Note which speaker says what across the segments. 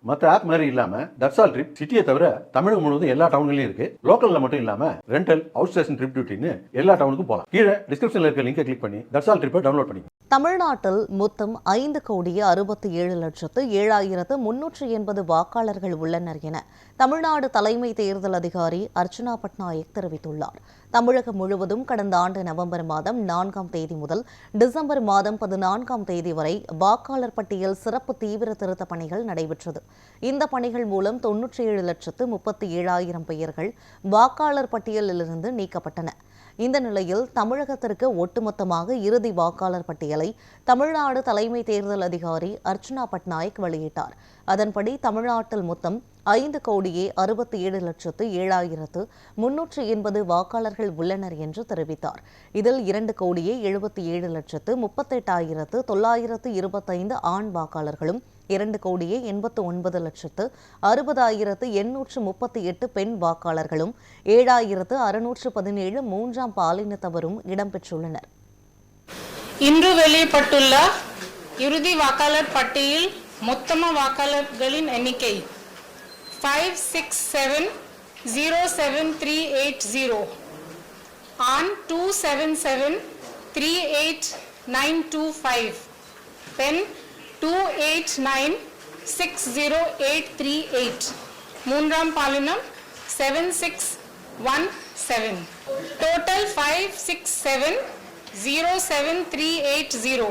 Speaker 1: மற்ற ஆப் மாதிரி இல்லாம தட்சால் ட்ரிப் சிட்டியை தவிர தமிழகம் முழுவதும் எல்லா டவுன்லயும் இருக்கு. லோக்கல்ல மட்டும் இல்லாம ரெண்டல், அவுட் ஸ்டேஷன் ட்ரிப் டியூட்டின்னு எல்லா டவுனுக்கும் போகலாம். கீழே டிஸ்கிரிப்ஷன்ல இருக்க லிங்கை கிளிக் பண்ணி தட்சால் ட்ரிப்பை டவுன்லோட் பண்ணி.
Speaker 2: தமிழ்நாட்டில் மொத்தம் 5,67,7380 வாக்காளர்கள் உள்ளனர் என தமிழ்நாடு தலைமை தேர்தல் அதிகாரி அர்ச்சனா பட்நாயக் தெரிவித்துள்ளார். தமிழகம் முழுவதும் கடந்த ஆண்டு நவம்பர் மாதம் 4ஆம் தேதி முதல் டிசம்பர் மாதம் 14ஆம் தேதி வரை வாக்காளர் பட்டியல் சிறப்பு தீவிர திருத்த பணிகள் நடைபெற்றது. இந்த பணிகள் மூலம் 97,37,000 பெயர்கள் வாக்காளர் பட்டியலிலிருந்து நீக்கப்பட்டன. இந்த நிலையில் தமிழகத்திற்கு ஒட்டுமொத்தமாக இறுதி வாக்காளர் பட்டியலை தமிழ்நாடு தலைமை தேர்தல் அதிகாரி அர்ச்சனா பட்நாயக் வெளியிட்டார். அதன்படி தமிழ்நாட்டில் மொத்தம் 5,67,7,380 வாக்காளர்கள் உள்ளனர் என்று தெரிவித்தார். இதில் 2,70,38,925 ஆண் வாக்காளர்களும் 2,89,60,838 பெண் வாக்காளர்களும் 7,617 மூன்றாம் பாலினத்தவரும் இடம்பெற்றுள்ளனர்.
Speaker 3: இன்று வெளியிடப்பட்டுள்ள இறுதி வாக்காளர் பட்டியல் மொத்தம வாக்காளர்களின் எண்ணிக்கை 567,07380, ஆண் 277,38925, பெண் 289,60838, மூன்றாம் பாலினம் 7617. டோட்டல் 567,07380.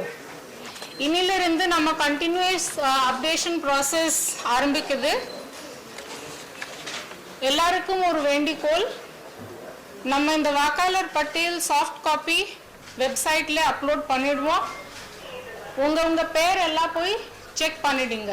Speaker 3: இனிலிருந்து நம்ம கண்டினியூஸ் அப்டேஷன் ப்ராசஸ் ஆரம்பிக்குது. எல்லாருக்கும் ஒரு வேண்டிக்கோள், நம்ம இந்த வாக்காளர் பட்டியல் சாஃப்ட் காப்பி வெப்சைட்ல அப்லோட் பண்ணிடுவோம். உங்க பேர் எல்லாம் போய் செக் பண்ணிடுங்க.